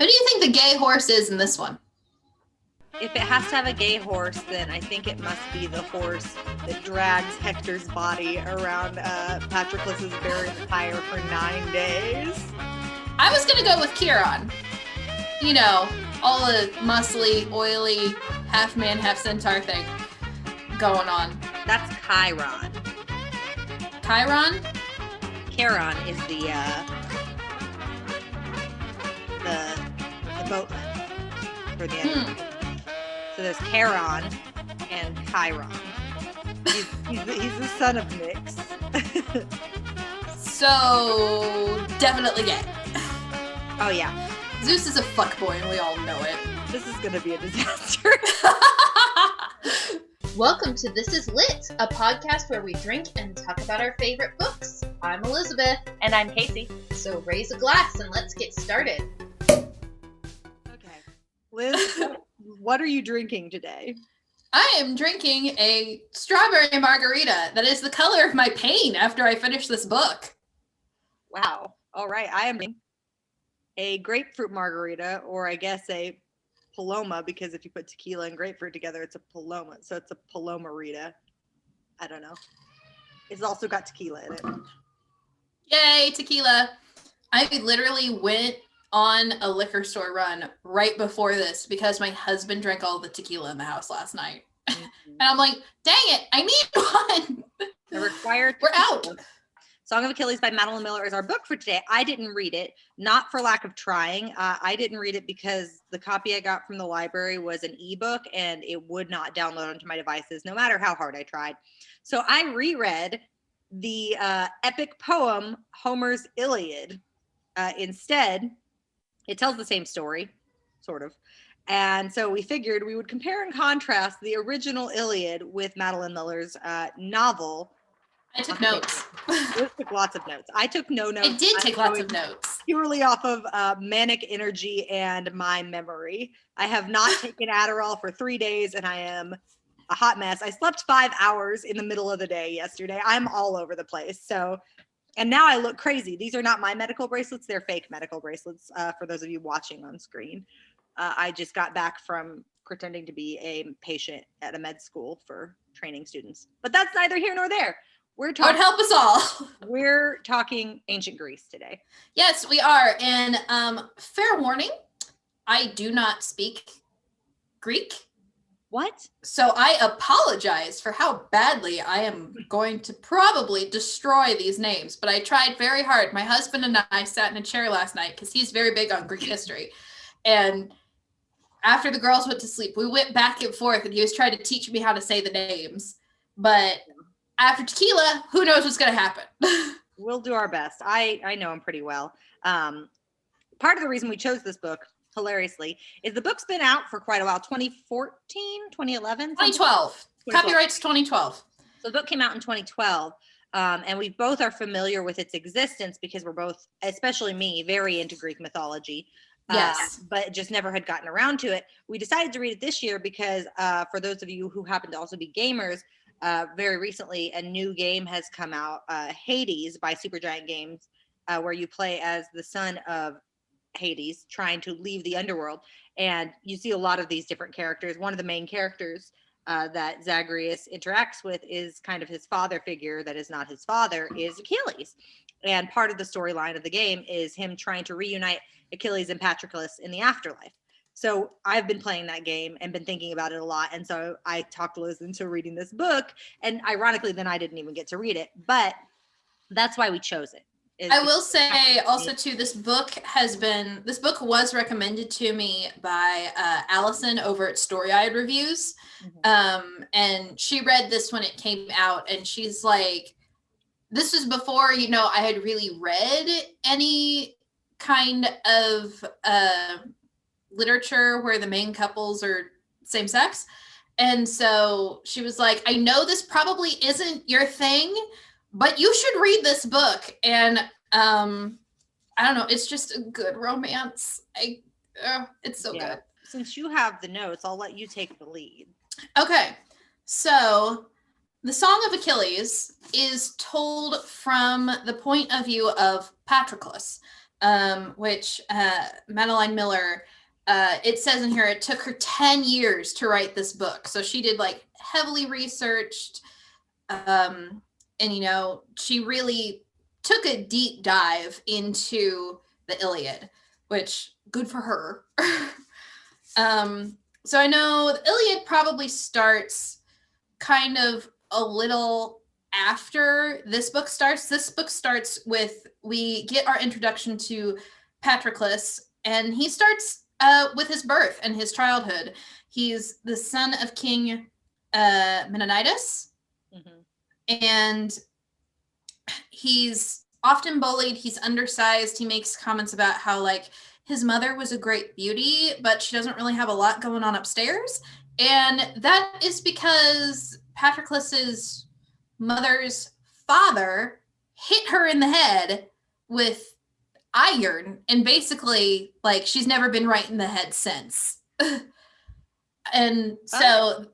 Who do you think the gay horse is in this one? If it has to have a gay horse, then I think it must be the horse that drags Hector's body around Patroclus's burial pyre for 9 days. I was going to go with Chiron. You know, all the muscly, oily, half man, half centaur thing going on. That's Chiron. Chiron? Charon is the boatman for the enemy. So there's Charon and Chiron. He's the son of Nyx. So, definitely gay. Oh, yeah. Zeus is a fuckboy and we all know it. This is going to be a disaster. Welcome to This Is Lit, a podcast where we drink and talk about our favorite books. I'm Elizabeth. And I'm Casey. So raise a glass and let's get started. Okay. Liz, what are you drinking today? I am drinking a strawberry margarita that is the color of my pain after I finish this book. Wow. All right. I am drinking a grapefruit margarita, or I guess a paloma, because if you put tequila and grapefruit together, it's a paloma. So it's a paloma-rita. I don't know. It's also got tequila in it. Yay, tequila. I literally went on a liquor store run right before this because my husband drank all the tequila in the house last night. Mm-hmm. And I'm like, dang it, I need one. The required We're out. Song of Achilles by Madeline Miller is our book for today. I didn't read it, not for lack of trying. I didn't read it because the copy I got from the library was an ebook and it would not download onto my devices, no matter how hard I tried. So I reread the epic poem, Homer's Iliad. Instead, it tells the same story, sort of. And so we figured we would compare and contrast the original Iliad with Madeline Miller's novel. I took notes. Liz took lots of notes. I took no notes. I did take lots of notes. Purely off of manic energy and my memory. I have not taken Adderall for 3 days and I am a hot mess. I slept 5 hours in the middle of the day yesterday. I'm all over the place. So, and now I look crazy. These are not my medical bracelets. They're fake medical bracelets for those of you watching on screen. I just got back from pretending to be a patient at a med school for training students. But that's neither here nor there. Lord help us all. We're talking ancient Greece today. Yes, we are. And fair warning, I do not speak Greek. What? So I apologize for how badly I am going to probably destroy these names, but I tried very hard. My husband and I sat in a chair last night because he's very big on Greek history. And after the girls went to sleep, we went back and forth and he was trying to teach me how to say the names. But after tequila, who knows what's going to happen? We'll do our best. I know him pretty well. Part of the reason we chose this book, hilariously, is the book's been out for quite a while. 2014, 2011? 2012. Copyright's 2012. So the book came out in 2012. And we both are familiar with its existence because we're both, especially me, very into Greek mythology. Yes. But just never had gotten around to it. We decided to read it this year because for those of you who happen to also be gamers, very recently a new game has come out, Hades by Supergiant Games, where you play as the son of Hades trying to leave the underworld. And you see a lot of these different characters. One of the main characters that Zagreus interacts with is kind of his father figure that is not his father, is Achilles. And part of the storyline of the game is him trying to reunite Achilles and Patroclus in the afterlife. So I've been playing that game and been thinking about it a lot. And so I talked Liz into reading this book. And ironically, then I didn't even get to read it. But that's why we chose it. I will say also too, this book was recommended to me by Allison over at Story Eyed Reviews. Mm-hmm. And she read this when it came out and she's like, this was before, I had really read any kind of literature where the main couples are same sex. And so she was like, I know this probably isn't your thing, but you should read this book. And I don't know, it's just a good romance. It's so good. Since you have the notes, I'll let you take the lead. Okay. So the Song of Achilles is told from the point of view of Patroclus. which Madeline Miller, it says in here it took her 10 years to write this book. So she did like heavily researched, and she really took a deep dive into the Iliad, which good for her. So I know the Iliad probably starts kind of a little after this book starts. This book starts with, we get our introduction to Patroclus, and he starts with his birth and his childhood. He's the son of King Menonidas, and he's often bullied. He's undersized. He makes comments about how like his mother was a great beauty, but she doesn't really have a lot going on upstairs. And that is because Patroclus's mother's father hit her in the head with iron, and basically like she's never been right in the head since. And so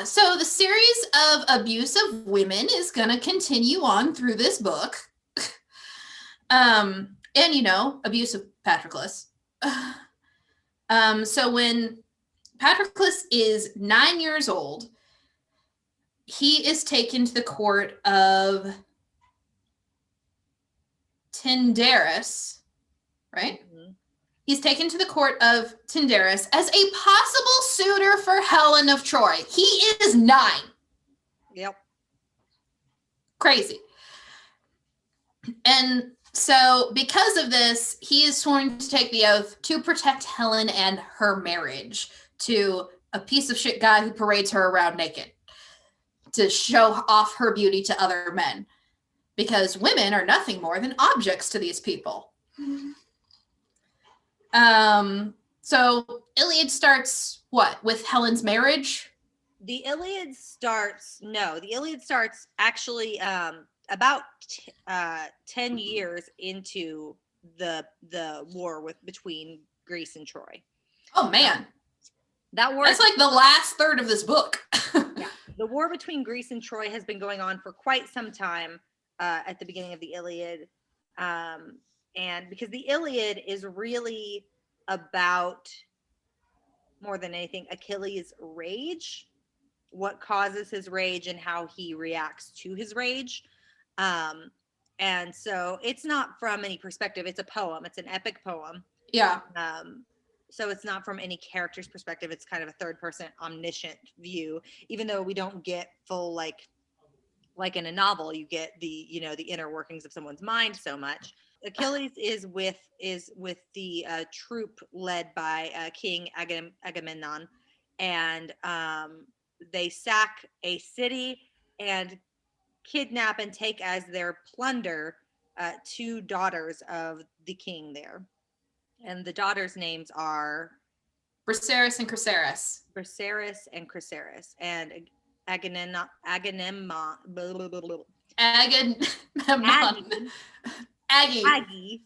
so the series of abuse of women is going to continue on through this book. And abuse of Patroclus. So when Patroclus is 9 years old, he is taken to the court of Tyndareus, right? He's taken to the court of Tyndareus as a possible suitor for Helen of Troy. He is 9. Yep. Crazy. And so because of this, he is sworn to take the oath to protect Helen and her marriage to a piece of shit guy who parades her around naked to show off her beauty to other men, because women are nothing more than objects to these people. So Iliad starts with Helen's marriage? The Iliad starts actually about 10 years into the war between Greece and Troy. Oh man. That war, that's like the last third of this book. Yeah. The war between Greece and Troy has been going on for quite some time at the beginning of the Iliad. And because the Iliad is really about, more than anything, Achilles' rage, what causes his rage and how he reacts to his rage. And so it's not from any perspective. It's a poem. It's an epic poem. Yeah. So it's not from any character's perspective. It's kind of a third person omniscient view, even though we don't get full, like in a novel, you get the inner workings of someone's mind so much. Achilles is with the troop led by King Agamemnon, and they sack a city and kidnap and take as their plunder 2 daughters of the king there. And the daughters' names are Briseis and Chryseis. Briseis and Chryseis. And Agamemnon. Aggie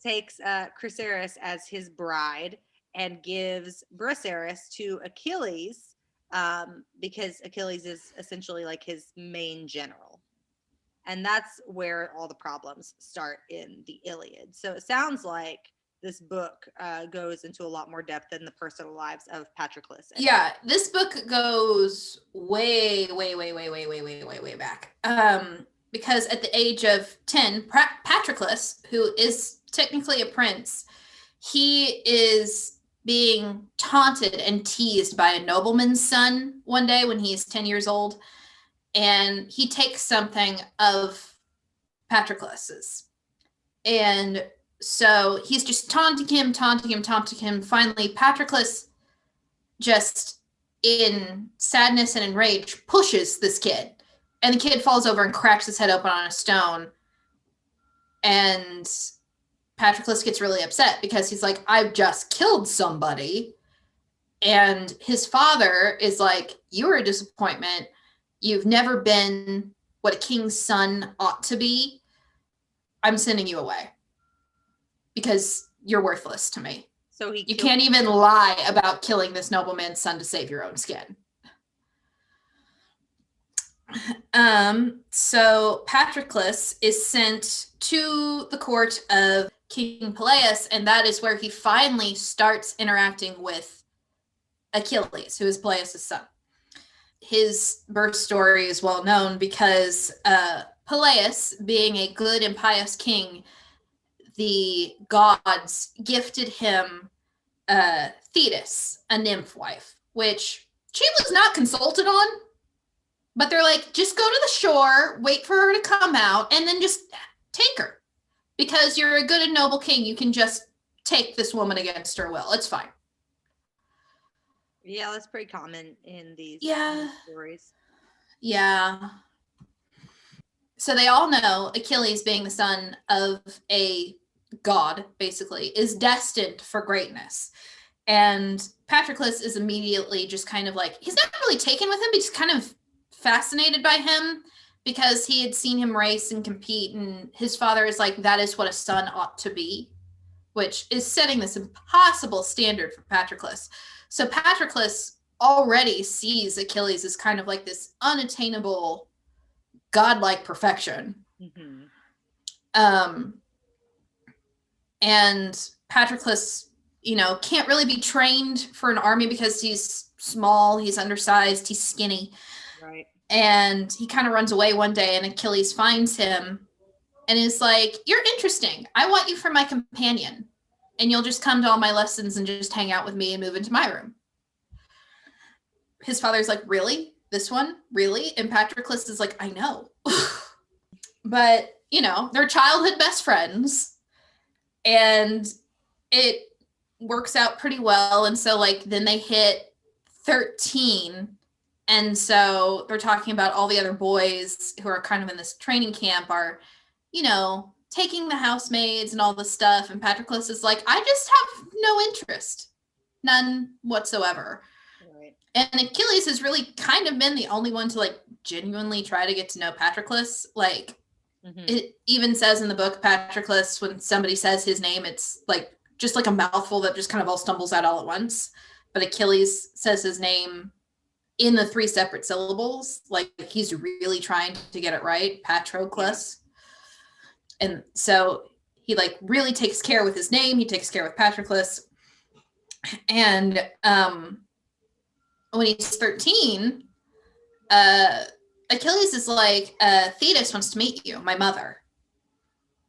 takes Chryseis as his bride and gives Briseis to Achilles, because Achilles is essentially like his main general. And that's where all the problems start in the Iliad. So it sounds like this book goes into a lot more depth than the personal lives of Patroclus. Yeah, this book goes way back. Because at the age of 10, Patroclus, who is technically a prince, he is being taunted and teased by a nobleman's son one day when he's 10 years old. And he takes something of Patroclus's. And so he's just taunting him. Finally, Patroclus, just in sadness and in rage, pushes this kid. And the kid falls over and cracks his head open on a stone. And Patroclus gets really upset because he's like, I've just killed somebody. And his father is like, you're a disappointment. You've never been what a king's son ought to be. I'm sending you away because you're worthless to me. So you can't even lie about killing this nobleman's son to save your own skin. So Patroclus is sent to the court of King Peleus, and that is where he finally starts interacting with Achilles, who is Peleus' son. His birth story is well known because Peleus, being a good and pious king, the gods gifted him Thetis, a nymph wife, which she was not consulted on, but they're like, just go to the shore, wait for her to come out, and then just take her. Because you're a good and noble king, you can just take this woman against her will. It's fine. Yeah, that's pretty common in these stories. Yeah. So they all know Achilles, being the son of a god, basically, is destined for greatness. And Patroclus is immediately just kind of like, he's not really taken with him, but he's kind of fascinated by him because he had seen him race and compete. And his father is like, that is what a son ought to be, which is setting this impossible standard for Patroclus. So Patroclus already sees Achilles as kind of like this unattainable, godlike perfection. Mm-hmm. And Patroclus, can't really be trained for an army because he's small, he's undersized, he's skinny. Right. And he kind of runs away one day, and Achilles finds him and is like, you're interesting. I want you for my companion. And you'll just come to all my lessons and just hang out with me and move into my room. His father's like, really? This one? Really? And Patroclus is like, I know. But, they're childhood best friends. And it works out pretty well. And so, then they hit 13. And so they're talking about all the other boys who are kind of in this training camp are, taking the housemaids and all this stuff. And Patroclus is like, I just have no interest. None whatsoever. Right. And Achilles has really kind of been the only one to genuinely try to get to know Patroclus. Mm-hmm. It even says in the book, Patroclus, when somebody says his name, it's just like a mouthful that just kind of all stumbles out all at once. But Achilles says his name in the 3 separate syllables. He's really trying to get it right. Patroclus. And so he really takes care with his name. He takes care with Patroclus. And when he's 13, Achilles is like, Thetis wants to meet you, my mother.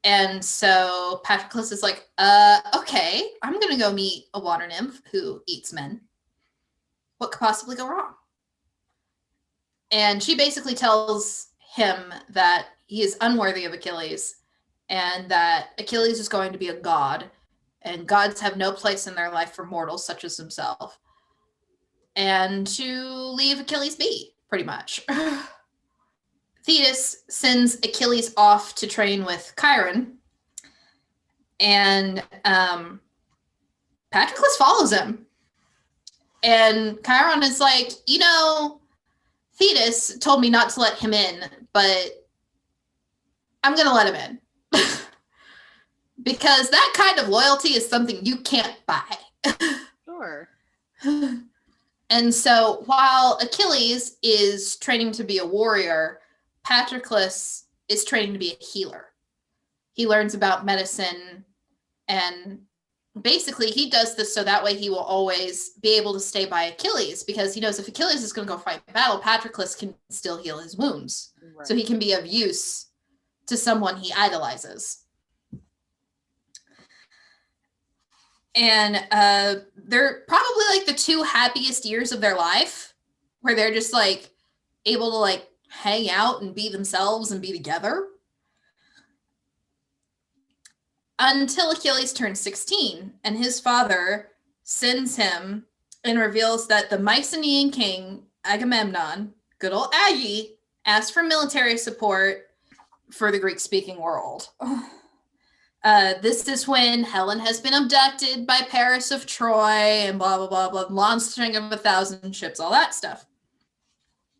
And so Patroclus is like, okay, I'm going to go meet a water nymph who eats men. What could possibly go wrong? And she basically tells him that he is unworthy of Achilles and that Achilles is going to be a god, and gods have no place in their life for mortals such as himself, and to leave Achilles be, pretty much. Thetis sends Achilles off to train with Chiron, and Patroclus follows him. And Chiron is like, Thetis told me not to let him in, but I'm going to let him in. Because that kind of loyalty is something you can't buy. Sure. And so while Achilles is training to be a warrior, Patroclus is training to be a healer. He learns about medicine, and basically he does this so that way he will always be able to stay by Achilles, because he knows if Achilles is going to go fight a battle, Patroclus can still heal his wounds. Right. So he can be of use to someone he idolizes. And they're probably the 2 happiest years of their life, where they're just able to hang out and be themselves and be together. Until Achilles turns 16, and his father sends him and reveals that the Mycenaean king, Agamemnon, good old Aggie, asked for military support for the Greek-speaking world. This is when Helen has been abducted by Paris of Troy and blah, blah, blah, blah, long string of 1,000 ships, all that stuff.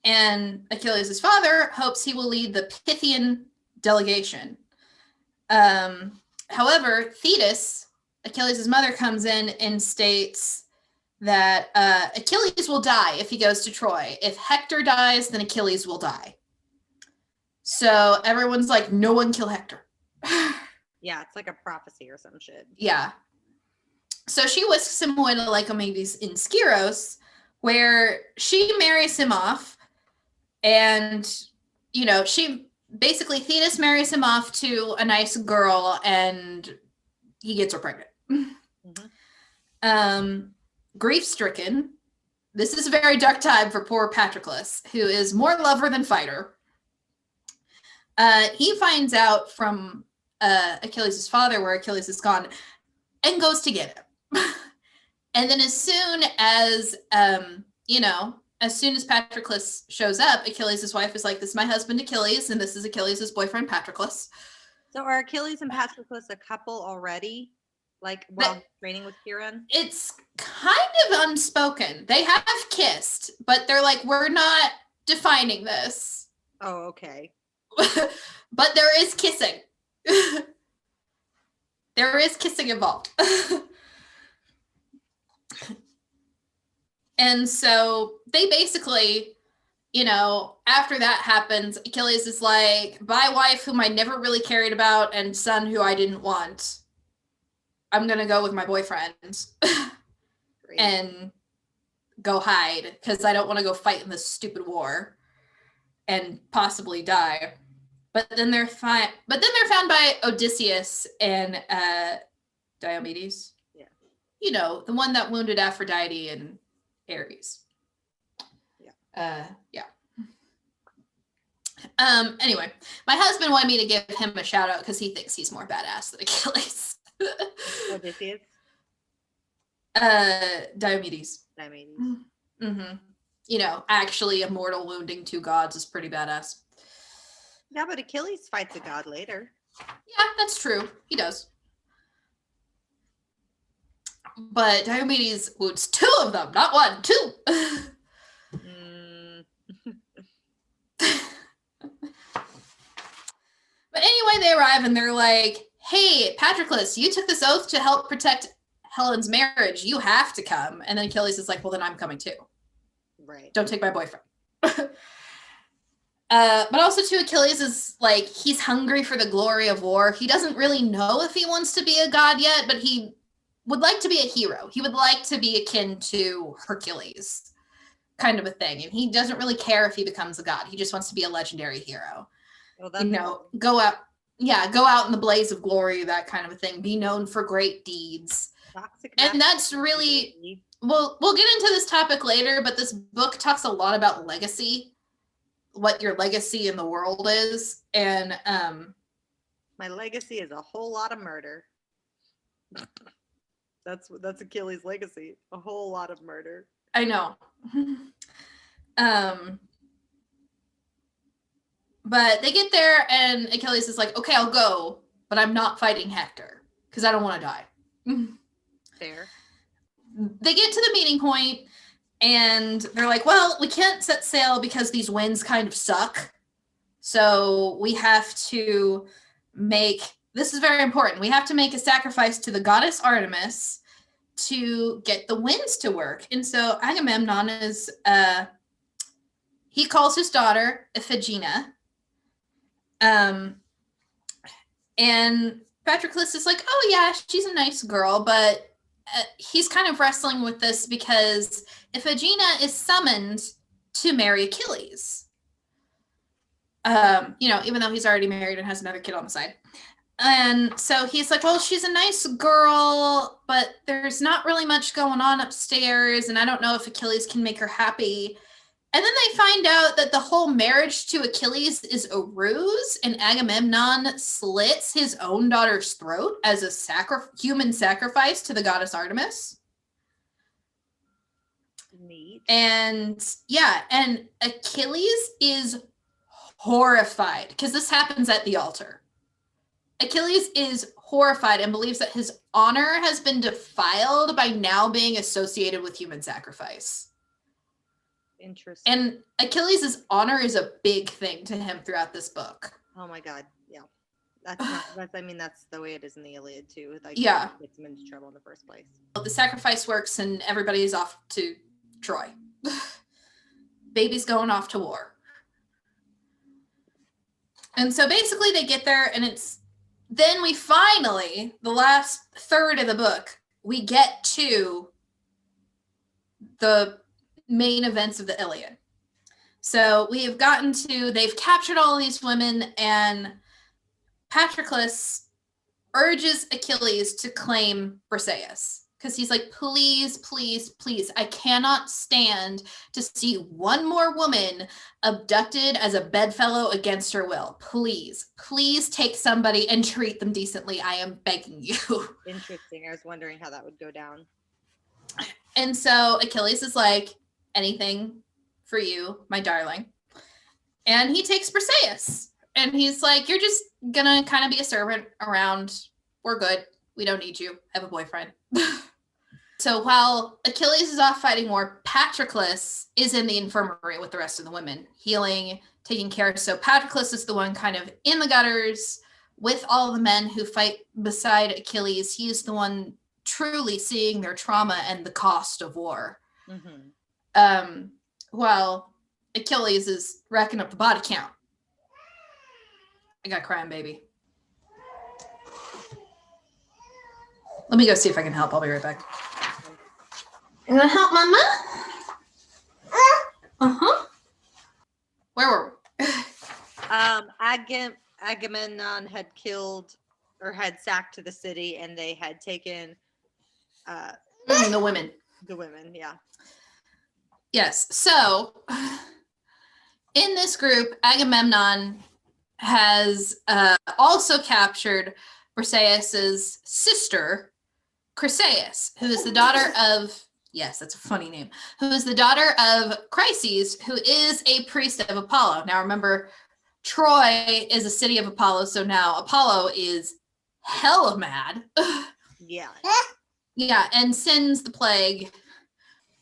And Achilles' father hopes he will lead the Pythian delegation. However, Thetis, Achilles' mother, comes in and states that Achilles will die if he goes to Troy. If Hector dies, then Achilles will die. So everyone's like, no one kill Hector. Yeah, it's like a prophecy or some shit. Yeah. So she whisks him away to Lycomedes in Skyros, where she marries him off. And, she basically, Thetis marries him off to a nice girl, and he gets her pregnant. Mm-hmm. Grief-stricken. This is a very dark time for poor Patroclus, who is more lover than fighter. He finds out from Achilles' father where Achilles is gone and goes to get him. And then as soon as Patroclus shows up, Achilles' wife is like, this is my husband Achilles, and this is Achilles' boyfriend Patroclus. So are Achilles and Patroclus a couple already? Like while training with Chiron? It's kind of unspoken. They have kissed, but they're like, we're not defining this. Oh, okay. But there is kissing. There is kissing involved. And so they basically, after that happens, Achilles is like, my wife, whom I never really cared about, and son who I didn't want, I'm going to go with my boyfriend and go hide because I don't want to go fight in this stupid war and possibly die. But then they're found by Odysseus and Diomedes. Yeah. The one that wounded Aphrodite and Ares. Yeah. Anyway, my husband wanted me to give him a shout out because he thinks he's more badass than Achilles. Odysseus? Diomedes. Mm-hmm. Actually immortal wounding two gods is pretty badass. Yeah, but Achilles fights a god later. Yeah, that's true. He does. But Diomedes wounds two of them, not one, two. But anyway, they arrive and they're like, hey, Patroclus, you took this oath to help protect Helen's marriage. You have to come. And then Achilles is like, well, then I'm coming too. Right. Don't take my boyfriend. But also too, Achilles is like, he's hungry for the glory of war. He doesn't really know if he wants to be a god yet, but he would like to be a hero. He would like to be akin to Hercules, kind of a thing. And he doesn't really care if he becomes a god. He just wants to be a legendary hero. Well, go out in the blaze of glory, that kind of a thing. Be known for great deeds. And that's really, we'll get into this topic later, but this book talks a lot about legacy, what your legacy in the world is. And my legacy is a whole lot of murder. That's Achilles' legacy. A whole lot of murder. I know. But they get there and Achilles is like, okay, I'll go, but I'm not fighting Hector because I don't want to die. Fair. They get to the meeting point and they're like, well, we can't set sail because these winds kind of suck. So we have to this is very important. We have to make a sacrifice to the goddess Artemis to get the winds to work. And so Agamemnon is, he calls his daughter Iphigenia. And Patroclus is like, oh yeah, she's a nice girl, but he's kind of wrestling with this because Iphigenia is summoned to marry Achilles. Even though he's already married and has another kid on the side. And so he's like, well, she's a nice girl, but there's not really much going on upstairs, and I don't know if Achilles can make her happy. And then they find out that the whole marriage to Achilles is a ruse, and Agamemnon slits his own daughter's throat as a human sacrifice to the goddess Artemis. Neat. And Achilles is horrified because this happens at the altar. Achilles is horrified and believes that his honor has been defiled by now being associated with human sacrifice. Interesting. And Achilles' honor is a big thing to him throughout this book. Oh my God. Yeah. That's the way it is in the Iliad too. Like, yeah. It gets him into trouble in the first place. The sacrifice works and everybody is off to Troy. Baby's going off to war. And so basically they get there, and then we finally, the last third of the book, we get to the main events of the Iliad. So we have gotten to, they've captured all these women, and Patroclus urges Achilles to claim Briseis, because he's like, please, please, please, I cannot stand to see one more woman abducted as a bedfellow against her will. Please, please take somebody and treat them decently. I am begging you. Interesting. I was wondering how that would go down. And so Achilles is like, anything for you, my darling. And he takes Briseis. And he's like, you're just gonna kind of be a servant around. We're good. We don't need you. I have a boyfriend. So while Achilles is off fighting war, Patroclus is in the infirmary with the rest of the women, healing, taking care. So Patroclus is the one kind of in the gutters with all the men who fight beside Achilles. He is the one truly seeing their trauma and the cost of war. Mm-hmm. While Achilles is racking up the body count. I got crying, baby. Let me go see if I can help. I'll be right back. You gonna help Mama? Uh-huh. Where were we? Agamemnon had killed or had sacked the city, and they had taken the women. The women, yeah. Yes. So in this group, Agamemnon has also captured Briseis's sister, Chryseis, who is the daughter of, yes, that's a funny name, who is the daughter of Chryses, who is a priest of Apollo. Now remember, Troy is a city of Apollo, so now Apollo is hella mad. Yeah. Yeah, and sends the plague.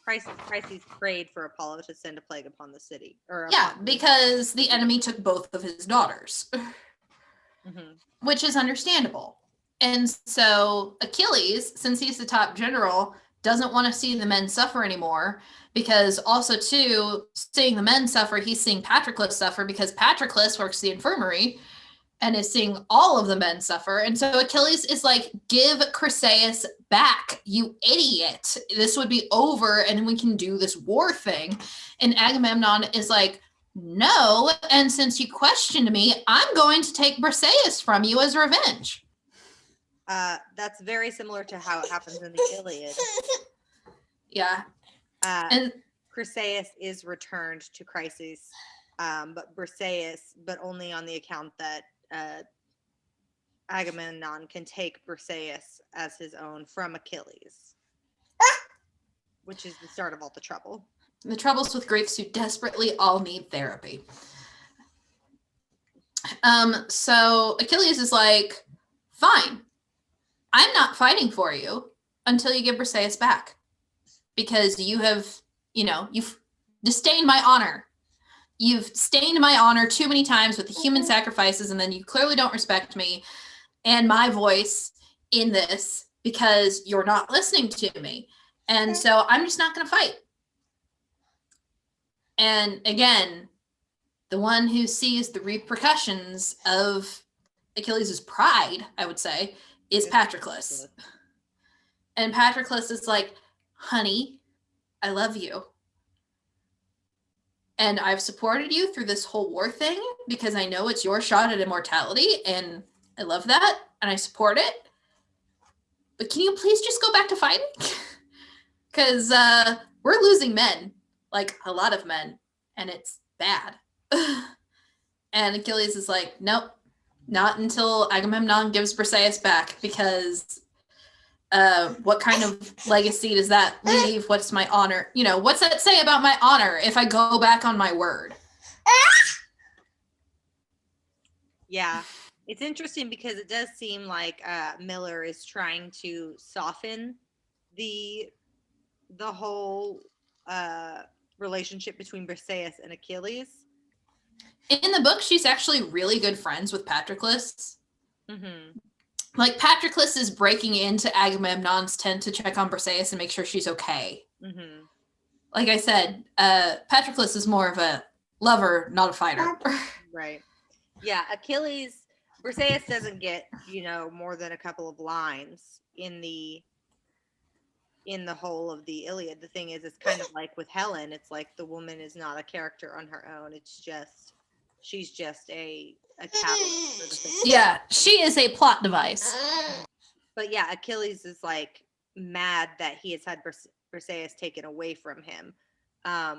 Chryses prayed for Apollo to send a plague upon the city. Because the enemy took both of his daughters, mm-hmm. which is understandable. And so Achilles, since he's the top general, doesn't want to see the men suffer anymore, because also, too, seeing the men suffer, he's seeing Patroclus suffer, because Patroclus works the infirmary and is seeing all of the men suffer. And so Achilles is like, give Chryseis back, you idiot. This would be over and we can do this war thing. And Agamemnon is like, no, and since you questioned me, I'm going to take Briseis from you as revenge. That's very similar to how it happens in the Iliad. Yeah. And Chryseis is returned to Chryses, but Briseis, but only on the account that Agamemnon can take Briseis as his own from Achilles, which is the start of all the trouble. The troubles with Greeks who desperately all need therapy. So Achilles is like, fine, I'm not fighting for you until you give Briseis back, because you have, you've disdained my honor. You've stained my honor too many times with the human sacrifices, and then you clearly don't respect me and my voice in this because you're not listening to me. And so I'm just not going to fight. And again, the one who sees the repercussions of Achilles' pride, I would say, is Patroclus. And Patroclus is like, honey, I love you. And I've supported you through this whole war thing because I know it's your shot at immortality, and I love that, and I support it. But can you please just go back to fighting? Because we're losing men, like a lot of men, and it's bad. And Achilles is like, nope, not until Agamemnon gives Briseis back, because what kind of legacy does that leave? What's my honor? What's that say about my honor if I go back on my word? Yeah, it's interesting because it does seem like Miller is trying to soften the whole relationship between Briseis and Achilles. In the book, she's actually really good friends with Patroclus. Mm-hmm. Like, Patroclus is breaking into Agamemnon's tent to check on Briseis and make sure she's okay. Mm-hmm. Like I said, Patroclus is more of a lover, not a fighter. Right. Yeah, Achilles, Briseis doesn't get, more than a couple of lines in the whole of the Iliad. The thing is, it's kind of like with Helen, it's like the woman is not a character on her own. It's just, she's just a catalyst for the thing. Yeah, she is a plot device. But yeah, Achilles is like mad that he has had Briseis taken away from him.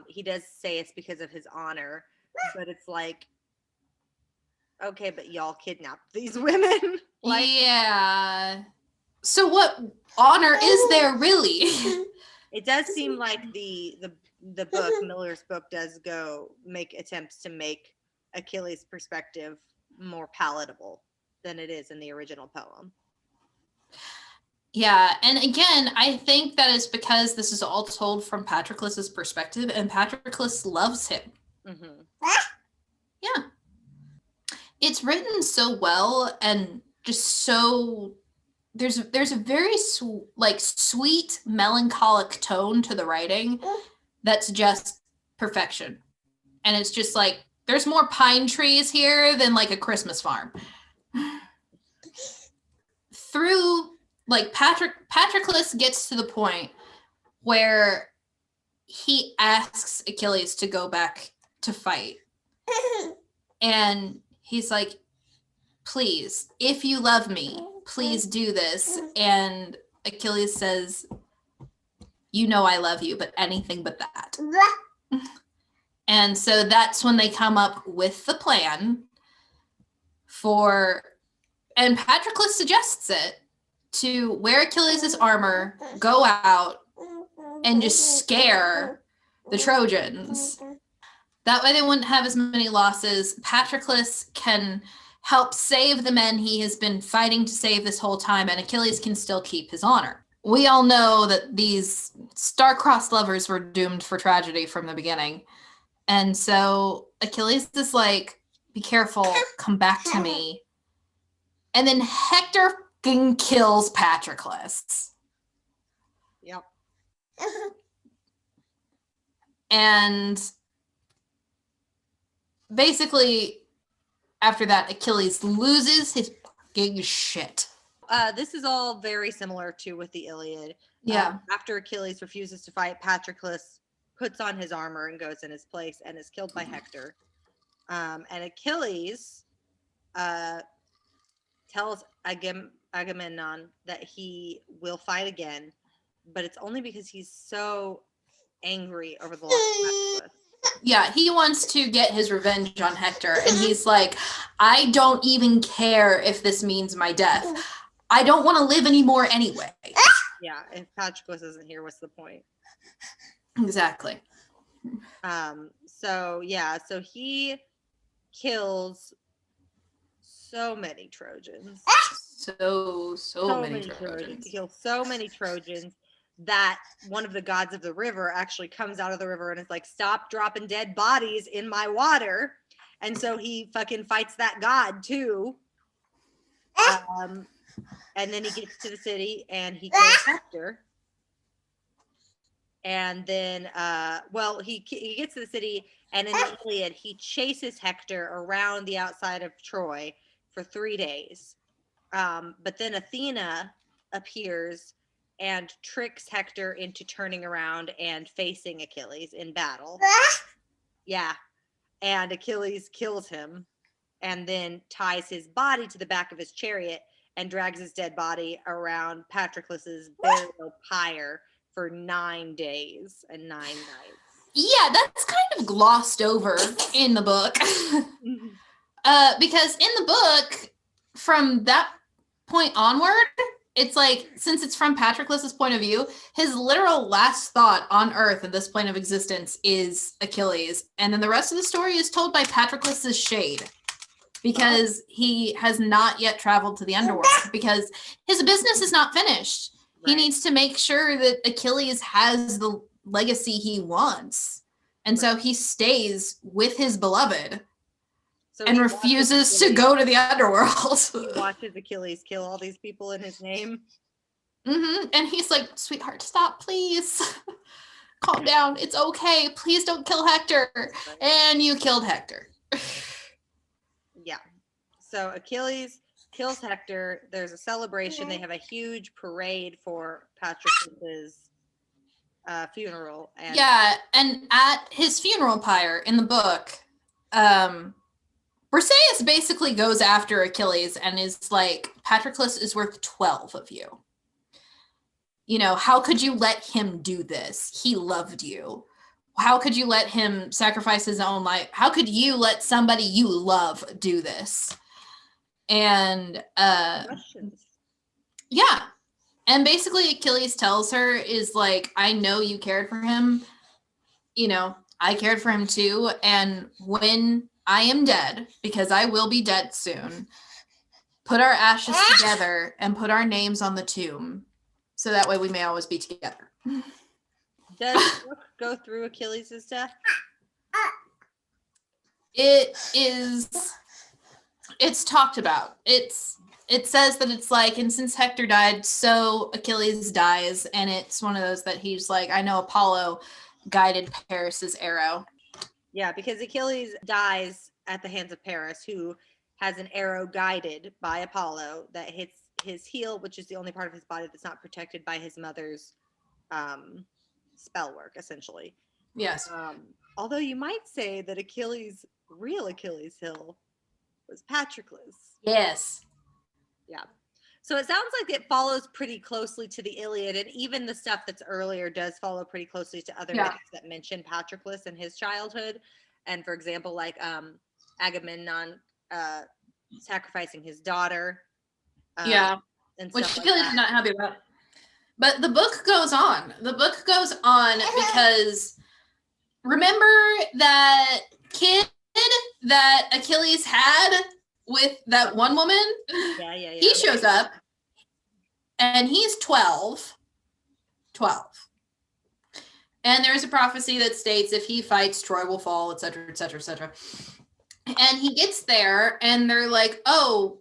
He does say it's because of his honor, but it's like, okay, but y'all kidnapped these women. Yeah. So what honor is there really? It does seem like the book, Miller's book, does make attempts to make Achilles' perspective more palatable than it is in the original poem. Yeah, and again, I think that is because this is all told from Patroclus's perspective, and Patroclus loves him. Mm-hmm. Yeah. It's written so well, and just so there's a very sweet, melancholic tone to the writing that's just perfection. And it's just like there's more pine trees here than like a Christmas farm. Through Patroclus gets to the point where he asks Achilles to go back to fight. And he's like, please, if you love me, please do this. And Achilles says, you know I love you, but anything but that. And so that's when they come up with the plan and Patroclus suggests it, to wear Achilles' armor, go out, and just scare the Trojans. That way they wouldn't have as many losses. Patroclus can help save the men he has been fighting to save this whole time, and Achilles can still keep his honor. We all know that these star-crossed lovers were doomed for tragedy from the beginning. And so Achilles is like, be careful, come back to me. And then Hector kills Patroclus. Yep. And basically, after that, Achilles loses his fucking shit. This is all very similar to with the Iliad. Yeah. After Achilles refuses to fight, Patroclus puts on his armor and goes in his place and is killed by Hector. And Achilles tells Agamemnon that he will fight again, but it's only because he's so angry over the loss of Patroclus. Yeah, he wants to get his revenge on Hector, and he's like, I don't even care if this means my death. I don't want to live anymore anyway. Yeah, if Patroclus isn't here, what's the point? Exactly. So he kills so many Trojans. So many Trojans. He kills so many Trojans that one of the gods of the river actually comes out of the river and is like, stop dropping dead bodies in my water. And so he fucking fights that god too. And then he gets to the city and he kills Hector. And then, he gets to the city, and in the Iliad, he chases Hector around the outside of Troy for 3 days. But then Athena appears and tricks Hector into turning around and facing Achilles in battle. Yeah. And Achilles kills him and then ties his body to the back of his chariot and drags his dead body around Patroclus's burial pyre for 9 days and 9 nights. Yeah, that's kind of glossed over in the book. Because in the book, from that point onward, it's like, since it's from Patroclus's point of view, his literal last thought on Earth at this plane of existence is Achilles. And then the rest of the story is told by Patroclus's shade, because he has not yet traveled to the underworld, because his business is not finished. Right. He needs to make sure that Achilles has the legacy he wants. And so he stays with his beloved. And refuses to go to the underworld. He watches Achilles kill all these people in his name. Mm-hmm. And he's like, sweetheart, stop, please. Calm down. It's okay. Please don't kill Hector. And you killed Hector. Yeah. So Achilles kills Hector. There's a celebration. They have a huge parade for Patroclus's funeral. And yeah, and at his funeral pyre in the book, Briseis basically goes after Achilles and is like, Patroclus is worth 12 of you. You know, how could you let him do this? He loved you. How could you let him sacrifice his own life? How could you let somebody you love do this? And yeah. And basically Achilles tells her is like, I know you cared for him. You know, I cared for him too. And when I am dead, because I will be dead soon, put our ashes together and put our names on the tomb. So that way we may always be together. Does the book go through Achilles' death? It's talked about. It says that it's like, and since Hector died, so Achilles dies. And it's one of those that he's like, I know Apollo guided Paris's arrow. Yeah, because Achilles dies at the hands of Paris, who has an arrow guided by Apollo that hits his heel, which is the only part of his body that's not protected by his mother's spell work, essentially. Yes. Although you might say that real Achilles' heel was Patroclus. Yes. Yeah. So it sounds like it follows pretty closely to the Iliad, and even the stuff that's earlier does follow pretty closely to other myths that mention Patroclus and his childhood. And for example, like Agamemnon sacrificing his daughter. And which Achilles is not happy about. But the book goes on. The book goes on because remember that kid that Achilles had with that one woman? Yeah. He shows up and he's 12. And there's a prophecy that states if he fights, Troy will fall, etc., etc., etc. And he gets there and they're like, oh,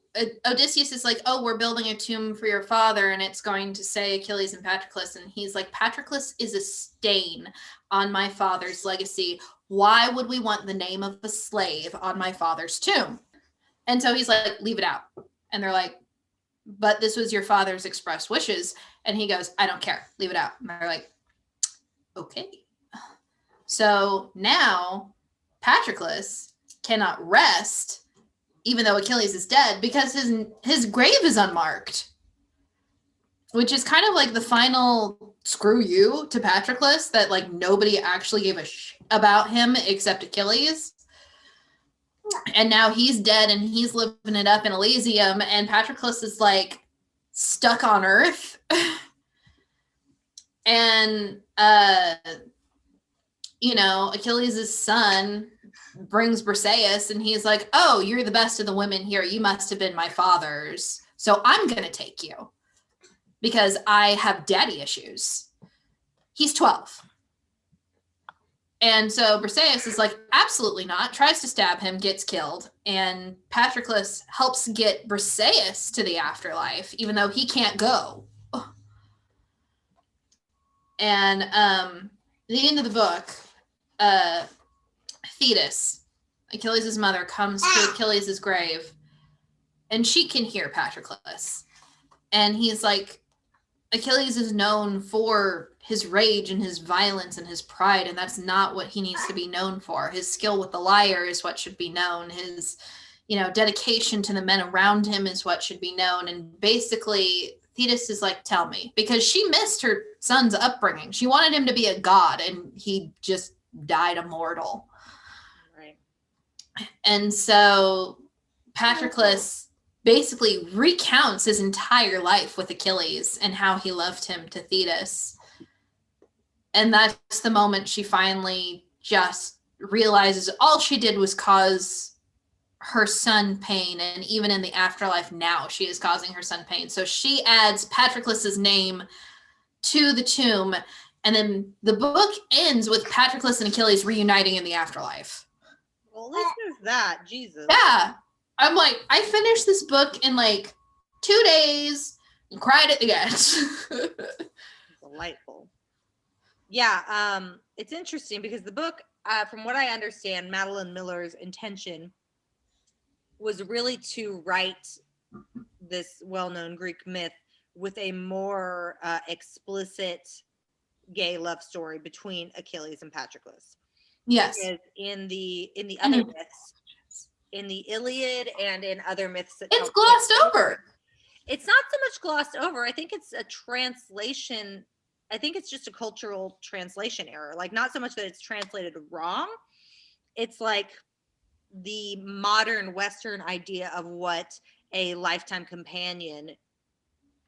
Odysseus is like, oh, we're building a tomb for your father and it's going to say Achilles and Patroclus. And he's like, Patroclus is a stain on my father's legacy. Why would we want the name of a slave on my father's tomb? And so he's like, leave it out. And they're like, but this was your father's expressed wishes. And he goes, I don't care. Leave it out. And they're like, okay. So now Patroclus cannot rest even though Achilles is dead because his grave is unmarked, which is kind of like the final screw you to Patroclus that like nobody actually gave a about him except Achilles. And now he's dead and he's living it up in Elysium and Patroclus is like stuck on Earth. And Achilles' son brings Briseis and he's like, oh, you're the best of the women here. You must have been my father's. So I'm going to take you because I have daddy issues. He's 12. And so Briseis is like, absolutely not, tries to stab him, gets killed. And Patroclus helps get Briseis to the afterlife, even though he can't go. And the end of the book, Thetis, Achilles' mother, comes to Achilles' grave and she can hear Patroclus. And he's like, Achilles is known for his rage and his violence and his pride, and that's not what he needs to be known for. His skill with the lyre is what should be known. His, dedication to the men around him is what should be known. And basically, Thetis is like, tell me, because she missed her son's upbringing. She wanted him to be a god, and he just died immortal. Right. And so Patroclus basically recounts his entire life with Achilles and how he loved him to Thetis. And that's the moment she finally just realizes all she did was cause her son pain. And even in the afterlife now, she is causing her son pain. So she adds Patroclus's name to the tomb. And then the book ends with Patroclus and Achilles reuniting in the afterlife. Well, at least there's that. Jesus. Yeah. I'm like, I finished this book in like 2 days and cried at the end. Delightful. Yeah, it's interesting because the book, from what I understand, Madeline Miller's intention was really to write this well-known Greek myth with a more explicit gay love story between Achilles and Patroclus. Yes. Because in the other myths, in the Iliad and in other myths, it's glossed over. It's not so much glossed over. I think it's a translation. I think it's just a cultural translation error. Like, not so much that it's translated wrong. It's like the modern Western idea of what a lifetime companion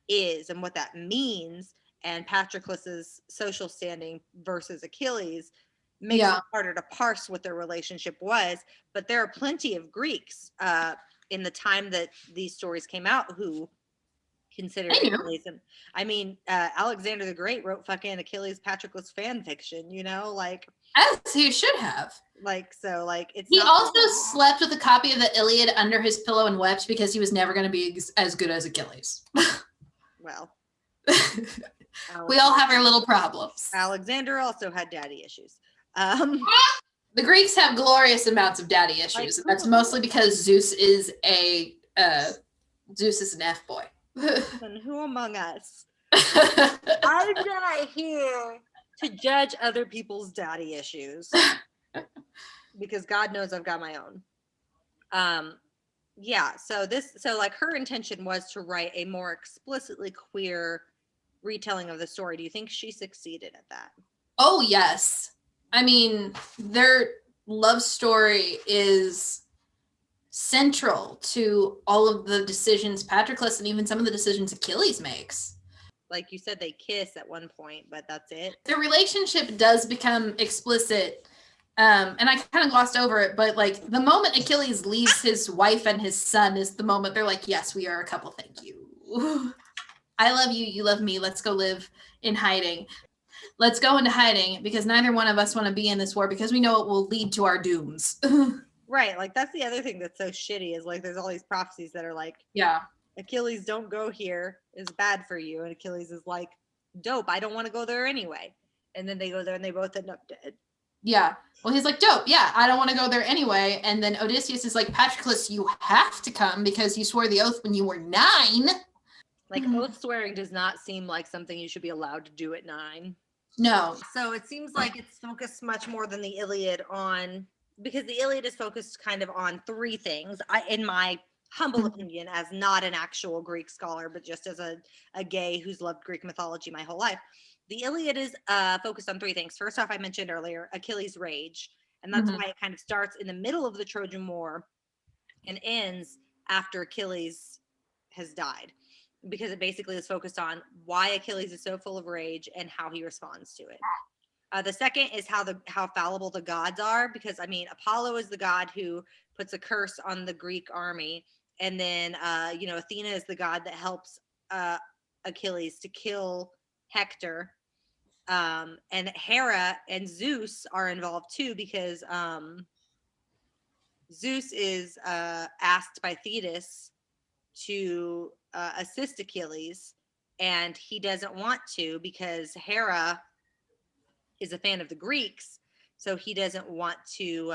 is and what that means, and Patroclus's social standing versus Achilles makes it harder to parse what their relationship was. But there are plenty of Greeks in the time that these stories came out who considered Achilles. And I mean, Alexander the Great wrote fucking Achilles Patroclus fan fiction, you know, like, as he should have. Like, so, like, it's he also slept with a copy of the Iliad under his pillow and wept because he was never going to be as good as Achilles. Well, we all have our little problems. Alexander also had daddy issues. The Greeks have glorious amounts of daddy issues, and that's mostly because Zeus is an F-boy. And who among us? I'm not here to judge other people's daddy issues, because God knows I've got my own. Yeah, so like her intention was to write a more explicitly queer retelling of the story. Do you think she succeeded at that? Oh, yes. I mean, their love story is central to all of the decisions Patroclus and even some of the decisions Achilles makes. Like you said, they kiss at one point, but that's it. Their relationship does become explicit. And I kind of glossed over it, but like the moment Achilles leaves his wife and his son is the moment they're like, yes, we are a couple. Thank you. I love you. You love me. Let's go live in hiding. Let's go into hiding because neither one of us want to be in this war because we know it will lead to our dooms. Right. Like, that's the other thing that's so shitty is like, there's all these prophecies that are like, yeah, Achilles, don't go here, is bad for you. And Achilles is like, dope, I don't want to go there anyway. And then they go there and they both end up dead. Yeah. Well, he's like, dope. Yeah, I don't want to go there anyway. And then Odysseus is like, Patroclus, you have to come because you swore the oath when you were 9. Like, oath swearing does not seem like something you should be allowed to do at 9. No. So it seems like it's focused much more than the Iliad on, because the Iliad is focused kind of on 3 things. In my humble opinion, as not an actual Greek scholar, but just as a gay who's loved Greek mythology my whole life, the Iliad is focused on 3 things. First off, I mentioned earlier, Achilles' rage. And that's why it kind of starts in the middle of the Trojan War and ends after Achilles has died. Because it basically is focused on why Achilles is so full of rage and how he responds to it. The second is how fallible the gods are, because I mean, Apollo is the god who puts a curse on the Greek army, and then Athena is the god that helps Achilles to kill Hector, and Hera and Zeus are involved too, because Zeus is asked by Thetis to assist Achilles, and he doesn't want to because Hera is a fan of the Greeks, so he doesn't want to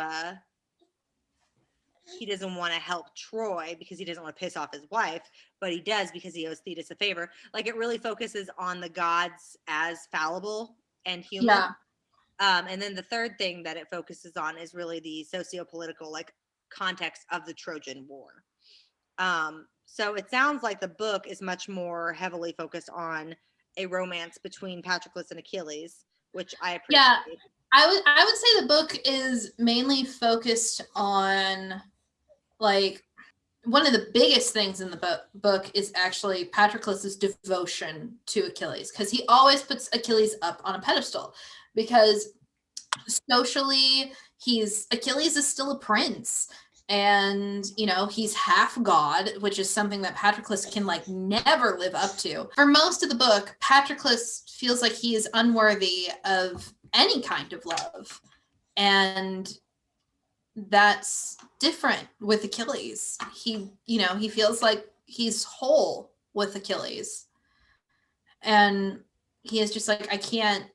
help Troy because he doesn't want to piss off his wife, but he does because he owes Thetis a favor. Like, it really focuses on the gods as fallible and human. Yeah. And then the third thing that it focuses on is really the socio-political context of the Trojan War. So it sounds like the book is much more heavily focused on a romance between Patroclus and Achilles, which I appreciate. Yeah, I would say the book is mainly focused on, like, one of the biggest things in the book is actually Patroclus's devotion to Achilles, because he always puts Achilles up on a pedestal, because socially Achilles is still a prince. And, he's half god, which is something that Patroclus can never live up to. For most of the book, Patroclus feels like he is unworthy of any kind of love. And that's different with Achilles. He feels like he's whole with Achilles. And he is just like, I can't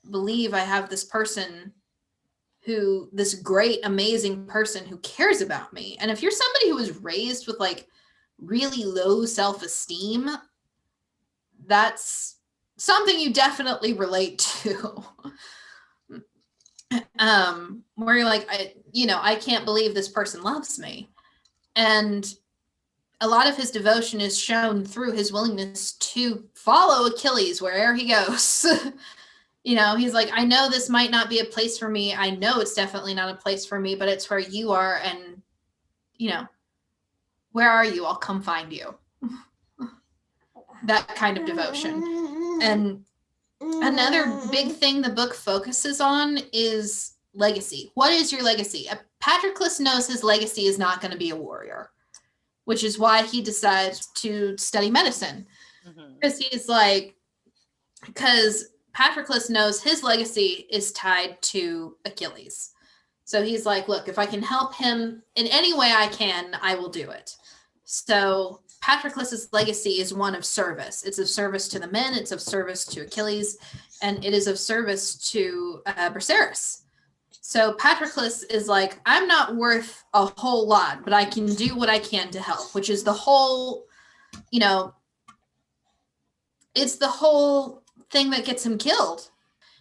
believe I have this person this great, amazing person who cares about me. And if you're somebody who was raised with like really low self-esteem, that's something you definitely relate to. Where you're like, I can't believe this person loves me. And a lot of his devotion is shown through his willingness to follow Achilles wherever he goes. He's like, I know this might not be a place for me. I know it's definitely not a place for me, but it's where you are. And, where are you? I'll come find you. That kind of devotion. And another big thing the book focuses on is legacy. What is your legacy? Patroclus knows his legacy is not going to be a warrior, which is why he decides to study medicine. Because Patroclus knows his legacy is tied to Achilles. So he's like, look, if I can help him in any way I can, I will do it. So Patroclus's legacy is one of service. It's of service to the men, it's of service to Achilles, and it is of service to Berserus. So Patroclus is like, I'm not worth a whole lot, but I can do what I can to help, which is the whole, it's the whole thing that gets him killed.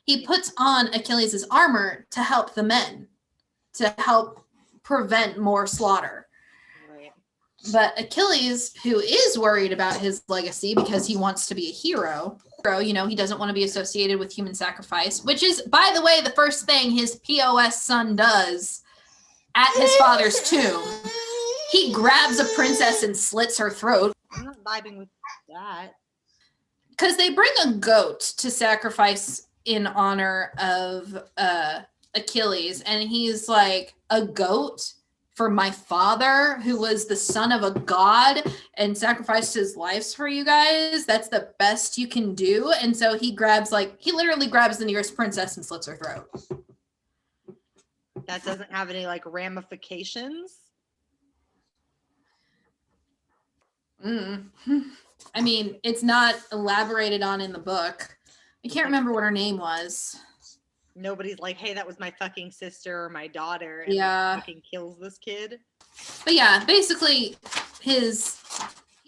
He puts on Achilles' armor to help the men, to help prevent more slaughter. But Achilles, who is worried about his legacy because he wants to be a hero, he doesn't want to be associated with human sacrifice, which is, by the way, the first thing his POS son does at his father's tomb. He grabs a princess and slits her throat. I'm not vibing with that. Because they bring a goat to sacrifice in honor of Achilles, and he's like, a goat? For my father, who was the son of a god and sacrificed his lives for you guys, that's the best you can do. And so he literally grabs the nearest princess and slits her throat. That doesn't have any ramifications? I mean, it's not elaborated on in the book. I can't remember what her name was. Nobody's like, hey, that was my fucking sister or my daughter, and fucking kills this kid. But yeah, basically his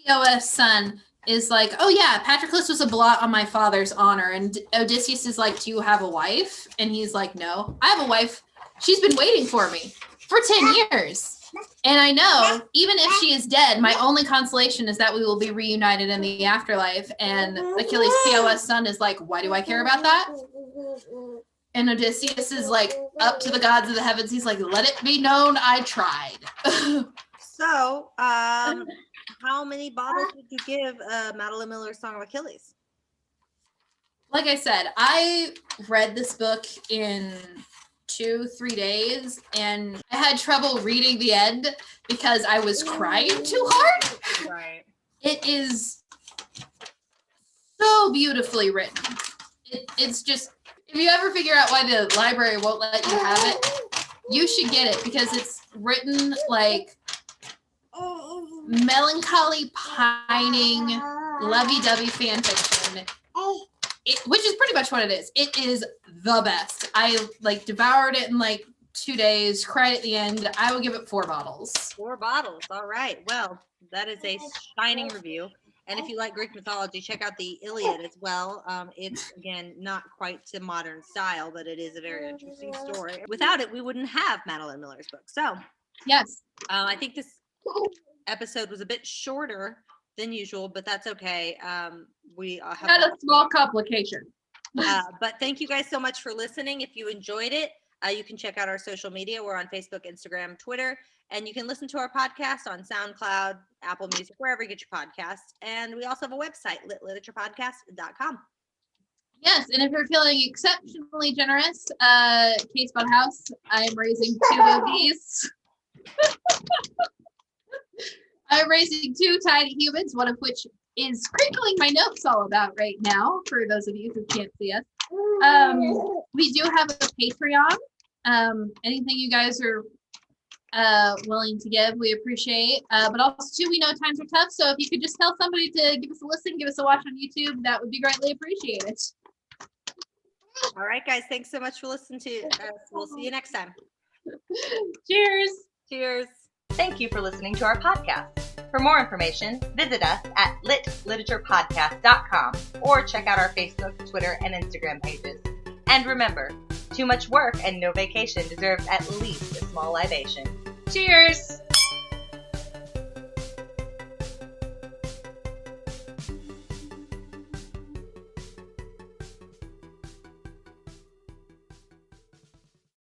POS son is like, oh yeah, Patroclus was a blot on my father's honor. And Odysseus is like, do you have a wife? And he's like, no, I have a wife. She's been waiting for me for 10 years. And I know, even if she is dead, my only consolation is that we will be reunited in the afterlife. And Achilles' POS son is like, why do I care about that? And Odysseus is like, up to the gods of the heavens. He's like, let it be known I tried. So, how many bottles would you give Madeline Miller's Song of Achilles? Like I said, I read this book in 2-3 days, and I had trouble reading the end because I was crying too hard. Right. It is so beautifully written. It's just, if you ever figure out why the library won't let you have it, you should get it because it's written like melancholy, pining, lovey-dovey fan fiction. Which is pretty much what it is. It is the best. I devoured it in 2 days, cried at the end. I will give it 4 bottles. 4 bottles. All right. Well, that is a shining review. And if you like Greek mythology, check out the Iliad as well. It's, again, not quite to modern style, but it is a very interesting story. Without it, we wouldn't have Madeline Miller's book. So, yes. I think this episode was a bit shorter than usual, but that's okay. We have had a small complication. But thank you guys so much for listening. If you enjoyed it, you can check out our social media. We're on Facebook, Instagram, Twitter, and you can listen to our podcast on SoundCloud, Apple Music, wherever you get your podcasts. And we also have a website, litliteraturePodcast.com. Yes, and if you're feeling exceptionally generous, Case Bud House, I am raising 2 of these. I'm raising 2 tiny humans, one of which is crinkling my notes all about right now, for those of you who can't see us. We do have a Patreon. Anything you guys are willing to give, we appreciate. But also, too, we know times are tough, so if you could just tell somebody to give us a listen, give us a watch on YouTube, that would be greatly appreciated. All right, guys. Thanks so much for listening to us. We'll see you next time. Cheers. Cheers. Thank you for listening to our podcast. For more information, visit us at litliteraturepodcast.com or check out our Facebook, Twitter, and Instagram pages. And remember, too much work and no vacation deserves at least a small libation. Cheers.